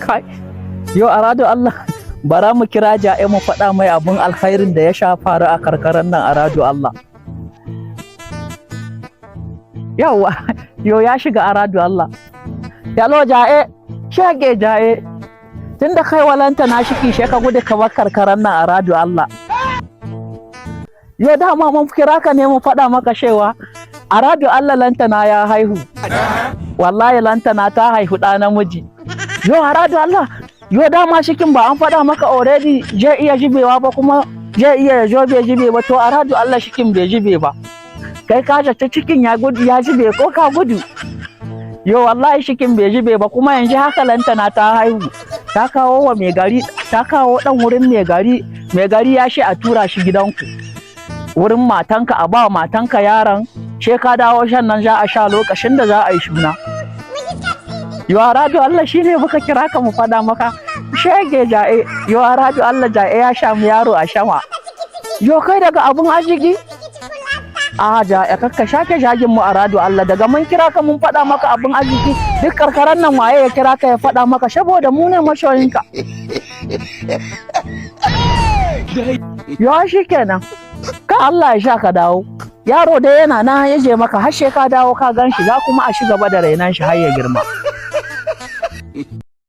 kai yo arado Allah bara mu kira ja'e mu faɗa mai abun alkhairin da ya sha faru a karkaran nan arado Allah. Yawa yo ya shiga arado Allah. Yalo ja'e shege ja'e tunda kai walanta na shiki she ka gudu ka bar karkaran nan arado Allah. Yo dama mun kira ka ne mu faɗa maka cewa arado Allah lantana ya haihu. Wallahi lantana ta haihu ɗa namiji. Yo arado Allah yo dama shikin ba an faɗa maka already je iya jibewa ba kuma je iya jo bai jibe ba to arado Allah shikin bai jibe ba. Kai ka ta cikin ya gudu ya jibe ko ka gudu. Yo wallahi shikin bai jibe ba kuma yanzu haka lantana ta haihu. Ta kawo wa mai gari ta kawo dan wurin mai gari ya shi a tura shi gidanku. Wurin matanka a ba matanka yaron she ka dawo shan nan za a sha lokacin da za a yi shuna. Yo arado Allah shine muka kira ka mu fada maka shege ja'e yo arado Allah ja'e ya sha mu yaro a shama. Yo kai daga abun arziki a ja'e kakka shake jagin mu arado Allah daga mun kira ka mun fada maka abun arziki duk karkaran nan waye ya kira ka ya fada maka saboda mu ne mashoyinka. Yo shikenan ka Allah ya sha ka dawo yaro da yana na yaje maka har ka dawo ka ganshi za kuma a ci gaba da rainan shi har ya girma.